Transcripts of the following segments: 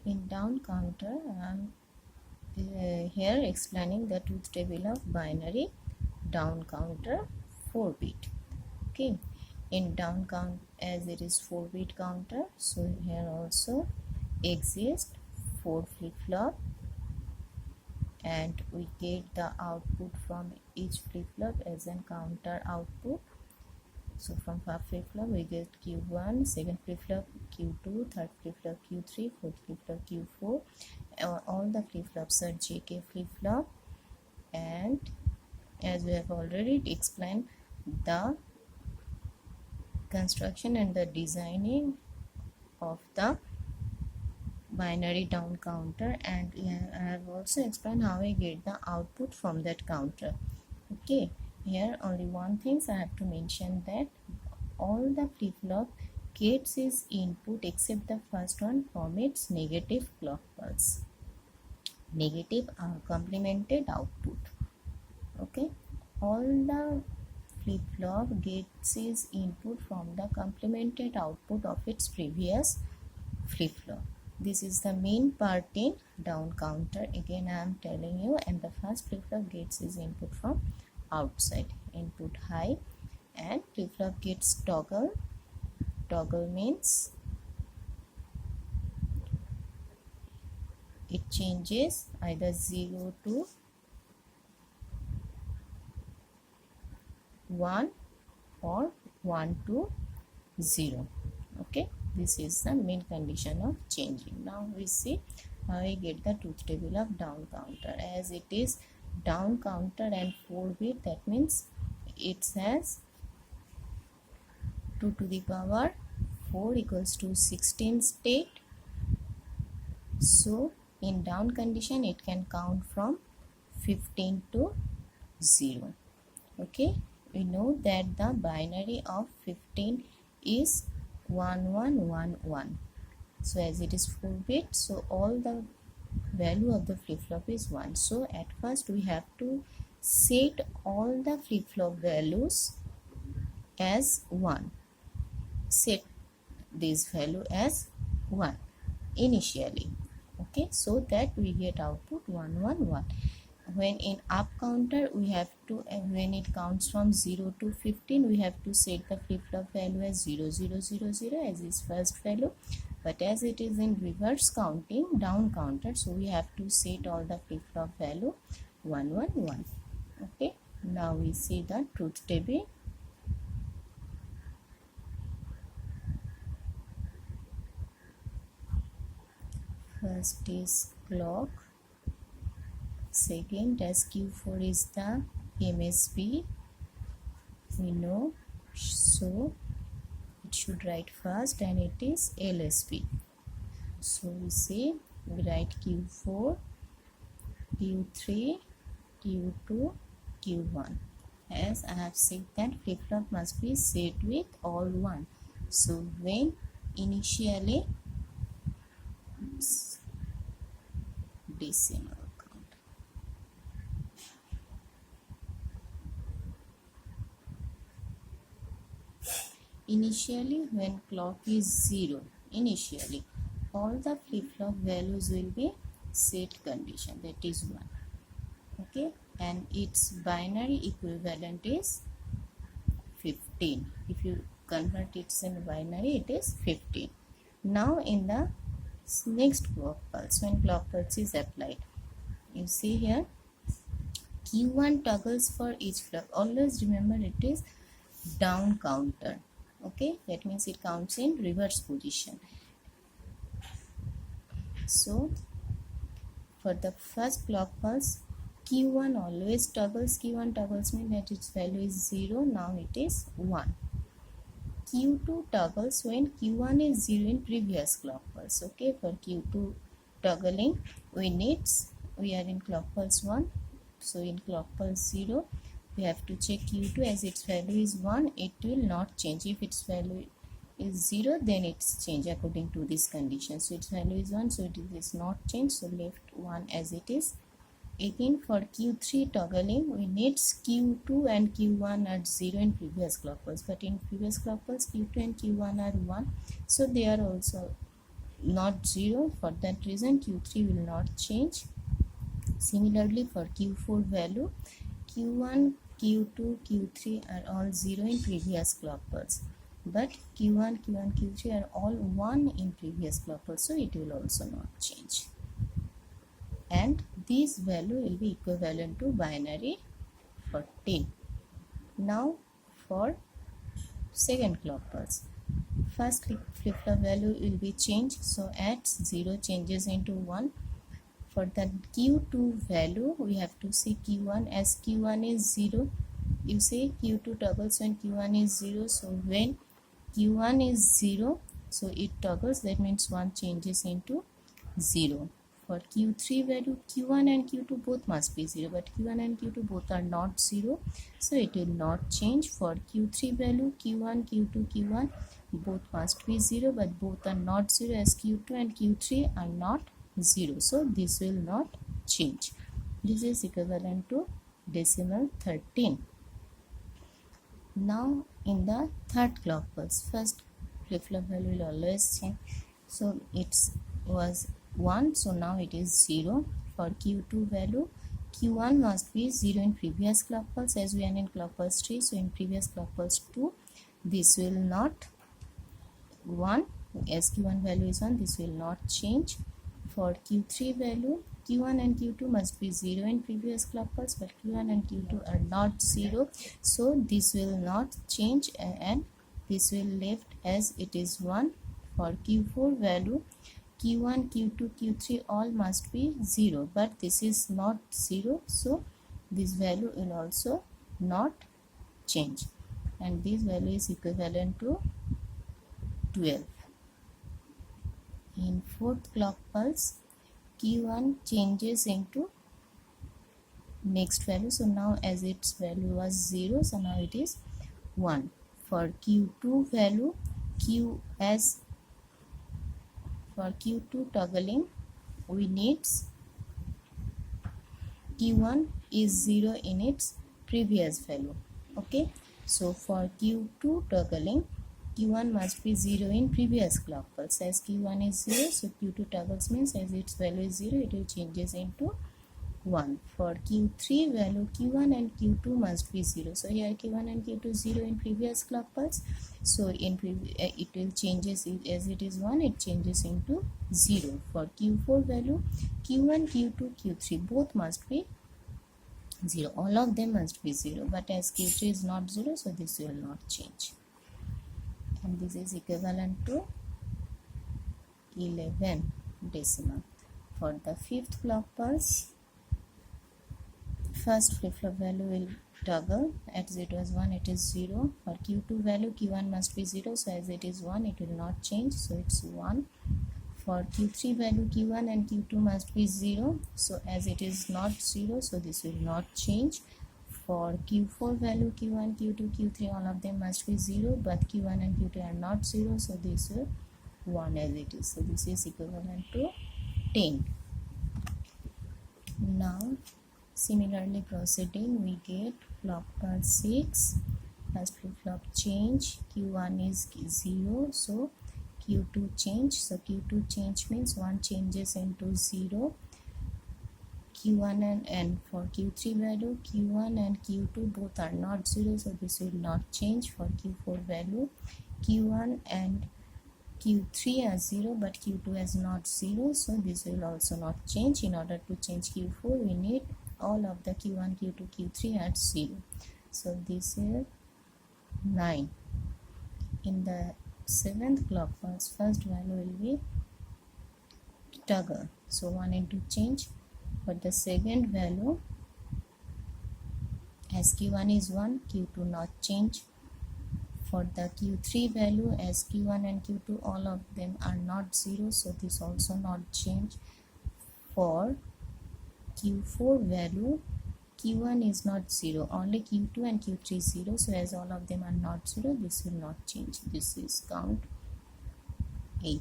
In down counter, I am here explaining the truth table of binary down counter 4-bit. Okay, in down count, as it is 4-bit counter, so here also exists 4 flip-flop, and we get the output from each flip-flop as an counter output. So from first flip-flop we get Q1, second flip-flop Q2, third flip-flop Q3, fourth flip-flop Q4. All the flip-flops are JK flip-flop, and as we have already explained the construction and the designing of the binary down counter, and I have also explained how I get the output from that counter. Okay, here only one thing I have to mention, that all the flip-flop gets its input except the first one from its negative clock pulse, negative complemented output. Okay, all the flip-flop gets its input from the complemented output of its previous flip-flop. This is the main part in down counter. Again I am telling you, and the first flip-flop gets its input from outside, input high, and flip-flop gets toggle. Toggle means it changes either 0 to 1 or 1 to 0. Okay, this is the main condition of changing. Now we see how we get the truth table of down counter. As it is down counter and 4-bit, that means it has 2 to the power 4 equals to 16 state. So in down condition it can count from 15 to 0. Okay, we know that the binary of 15 is 1111. So as it is 4-bit, so all the value of the flip-flop is 1. So at first we have to set all the flip-flop values as 1. Set this value as 1 initially. Okay, so that we get output 111. When in up counter we have to, when it counts from 0 to 15, we have to set the flip-flop value as 0000 as its first value. But as it is in reverse counting down counter, so we have to set all the flip-flop value 111. Okay, now we see the truth table. First is clock, second as Q4 is the MSB, we know, so it should write first, and it is LSB. So we say we write Q4, Q3, Q2, Q1. As I have said that flip-flop must be set with all 1. So when initially decimal count. Initially when clock is 0, initially all the flip-flop values will be set condition, that is 1. Okay, and its binary equivalent is 15. If you convert it in binary, it is 15. Now in the next clock pulse, when clock pulse is applied, you see here Q1 toggles for each flip. Always remember it is down counter. Okay, that means it counts in reverse position. So for the first clock pulse, Q1 always toggles. Q1 toggles means that its value is 0. Now it is 1. Q2 toggles when Q1 is 0 in previous clock pulse. Okay, for Q2 toggling, we are in clock pulse 1. So in clock pulse 0, we have to check Q2. As its value is 1, it will not change. If its value is 0, then it's changed according to this condition. So its value is 1, so it is not changed, so left 1 as it is. Again for Q3 toggling, we need Q2 and Q1 are 0 in previous clock pulse, but in previous clock pulse Q2 and Q1 are 1, so they are also not 0. For that reason Q3 will not change. Similarly for Q4 value, Q1, Q2, Q3 are all 0 in previous clock pulse, but Q1, Q3 are all 1 in previous clock pulse, so it will also not change. And this value will be equivalent to binary 14. Now for second clock pulse, first flip-flop value will be changed, so at 0 changes into 1. For the Q2 value, we have to see Q1 as Q1 is 0. You say Q2 toggles when Q1 is 0. So when Q1 is 0, so it toggles, that means 1 changes into 0. For Q3 value, Q1 and Q2 both must be 0, but Q1 and Q2 both are not 0, so it will not change. For Q3 value, Q1, Q2, Q1 both must be 0, but both are not 0 as Q2 and Q3 are not 0, so this will not change. This is equivalent to decimal 13. Now in the third clock pulse, first flip-flop value will always change, so it was 1, so now it is 0. For Q2 value, Q1 must be 0 in previous clock pulse, as we are in clock pulse 3, so in previous clock pulse 2 this will not 1, as Q1 value is 1, this will not change. For Q3 value, Q1 and Q2 must be 0 in previous clock pulse, but Q1 and Q2 are not 0, so this will not change and this will left as it is 1. For Q4 value, Q1, Q2, Q3 all must be 0, but this is not 0, so this value will also not change, and this value is equivalent to 12. In fourth clock pulse, Q1 changes into next value, so now as its value was 0, so now it is 1. For Q2 value, for Q2 toggling, we need Q1 is 0 in its previous value. Okay, so for Q2 toggling, Q1 must be 0 in previous clock pulse, as Q1 is 0, so Q2 toggles means as its value is 0, it will changes into 1. For Q3 value, Q1 and Q2 must be 0, so here Q1 and Q2 0 in previous clock pulse, so in it will changes, as it is 1, it changes into 0. For Q4 value, Q1, Q2, Q3 both must be 0, all of them must be 0, but as Q3 is not 0, so this will not change, and this is equivalent to 11 decimal. For the fifth clock pulse, first flip-flop value will toggle, as it was 1, it is 0. For Q2 value, Q1 must be 0, so as it is 1, it will not change, so it's 1. For Q3 value, Q1 and Q2 must be 0, so as it is not 0, so this will not change. For Q4 value, Q1, Q2, Q3 all of them must be 0, but Q1 and Q2 are not 0, so this will 1 as it is, so this is equivalent to 10. Now similarly proceeding, we get clock pulse 6, first flip-flop change, Q1 is 0, so Q2 change, so Q2 change means 1 changes into 0. Q1 and for Q3 value, Q1 and Q2 both are not 0, so this will not change. For Q4 value, Q1 and Q3 are 0, but Q2 is not 0, so this will also not change. In order to change Q4, we need all of the Q1, Q2, Q3 at 0, so this is 9. In the seventh clock pulse, first value will be toggle, so 1 into change. For the second value, as Q1 is 1, Q2 not change. For the Q3 value, as Q1 and Q2 all of them are not 0, so this also not change. For Q4 value, Q1 is not 0, only Q2 and Q3 is 0, so as all of them are not 0, this will not change. This is count 8.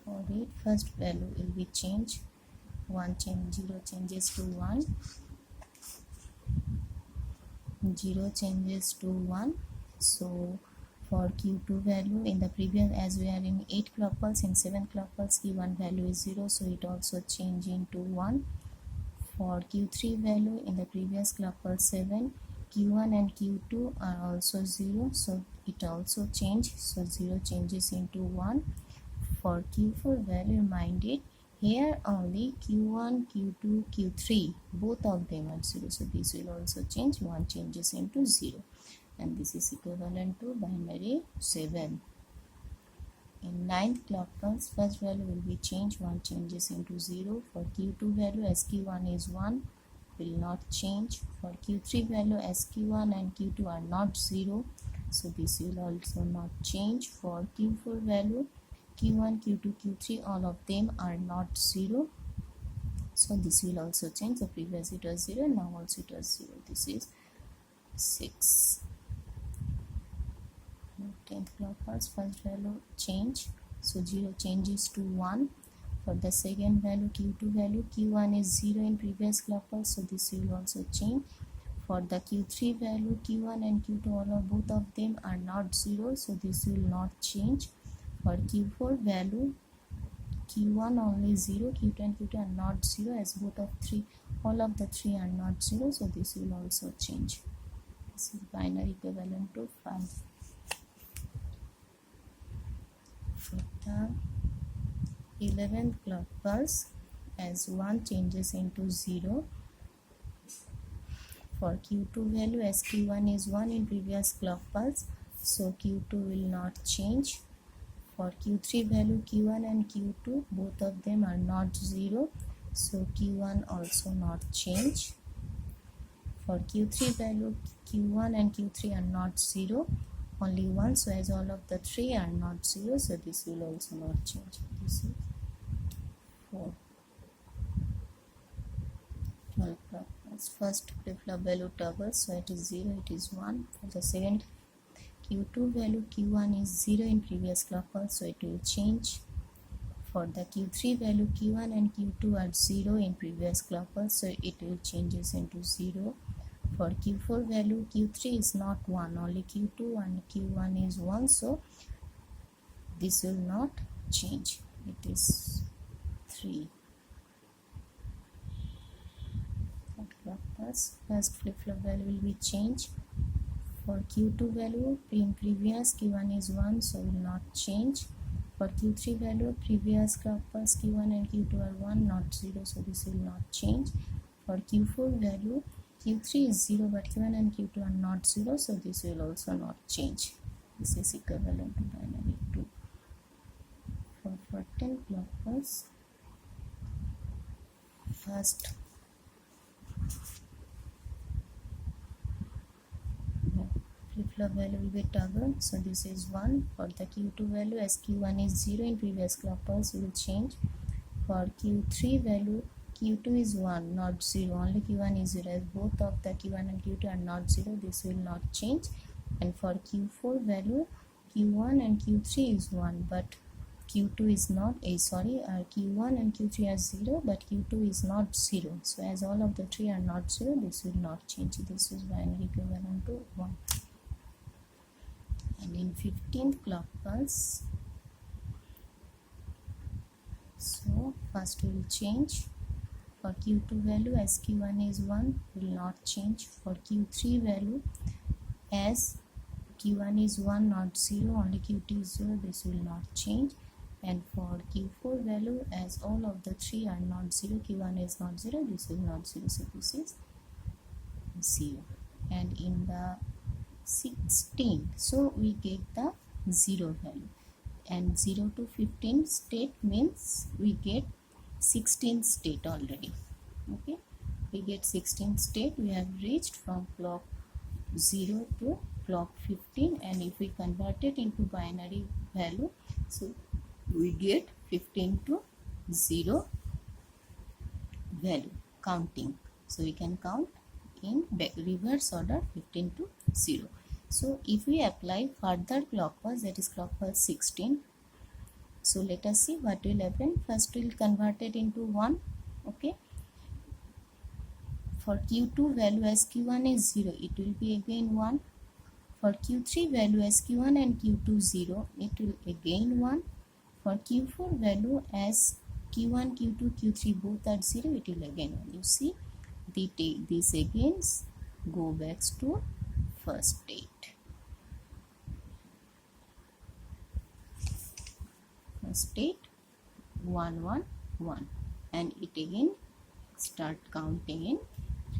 For it, first value will be changed, 1 change, 0 changes to 1, 0 changes to 1, so For q2 value, in the previous, as we are in 8 clock pulse, in 7 clock pulse q1 value is 0, so it also change into 1. For q3 value, in the previous clock pulse 7, q1 and q2 are also 0, so it also change, so 0 changes into 1. For q4 value, mind it, here only q1, q2, q3, both of them are 0, so this will also change, 1 changes into 0, and this is equivalent to binary 7. In 9th clock pulse, first value will be changed, 1 changes into 0. For q2 value, as q1 is 1, will not change. For q3 value, as q1 and q2 are not 0, so this will also not change. For q4 value, q1, q2, q3, all of them are not 0, so this will also change. The previous it was 0, now also it was 0. This is 6. 10th clock pulse, first value change, so 0 changes to 1. For the second value, q2 value, q1 is 0 in previous clock pulse, so this will also change. For the q3 value, q1 and q2, all of both of them are not 0, so this will not change. For q4 value, q1 only 0, q2 and q2 are not 0, as all of the three are not 0, so this will also change. This is binary equivalent to 5. For the 11th clock pulse, as 1 changes into 0. For q2 value, as q1 is 1 in previous clock pulse, so q2 will not change. For q3 value, q1 and q2, both of them are not 0, so q1 also not change. For q3 value, q1 and q3 are not 0, only 1, so as all of the 3 are not 0, so this will also not change. This is 4. 12 clock pulse, first flip-flop value doubles, so it is 0, it is 1. For the second q2 value, q1 is 0 in previous clock pulse, so it will change. For the q3 value, q1 and q2 are 0 in previous clock pulse, so it will changes into 0. For q4 value, q3 is not 1, only q2 and q1 is 1, so this will not change, it is 3. First flip-flop value will be changed. For q2 value, in previous q1 is 1, so will not change. For q3 value, previous clock pulse q1 and q2 are 1, not 0, so this will not change. For q4 value, q3 is 0, but q1 and q2 are not 0, so this will also not change. This is equivalent to binary 2. For 14th clock pulse, first flip-flop value will be toggle, so this is 1. For the q2 value, as q1 is 0 in previous clock pulse, will change. For q3 value, q2 is 1, not 0, only q1 is 0, as both of the q1 and q2 are not 0, this will not change. And for q4 value, q1 and q3 is 1, but q2 is not q1 and q3 are 0, but q2 is not 0, so as all of the 3 are not 0, this will not change. This is binary equivalent to 1. And in 15th clock pulse, so first will change. For q2 value, as q1 is 1, will not change. For q3 value, as q1 is 1, not 0, only q2 is 0, this will not change. And for q4 value, as all of the 3 are not 0, q1 is not 0, this is not 0, so this is 0. And in the 16, so we get the 0 value, and 0 to 15 state means we get 16 state already. Okay, we get 16 state, we have reached from clock 0 to clock 15, and if we convert it into binary value, so we get 15 to 0 value counting. So we can count in reverse order 15 to 0. So if we apply further clock pulse, that is clock pulse 16, so let us see what will happen. First we will convert it into 1. Okay, for q2 value, as q1 is 0, it will be again 1. For Q3 value as Q1 and Q2 0, it will again 1. For Q4 value as Q1, Q2, Q3 both are 0, it will again 1. You see, this again go back to first state. First state 1 1 1, and it again start counting in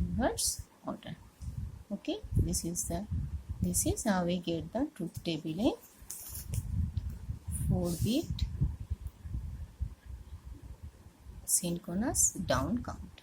reverse order. Okay, this is how we get the truth table in 4-bit synchronous down count.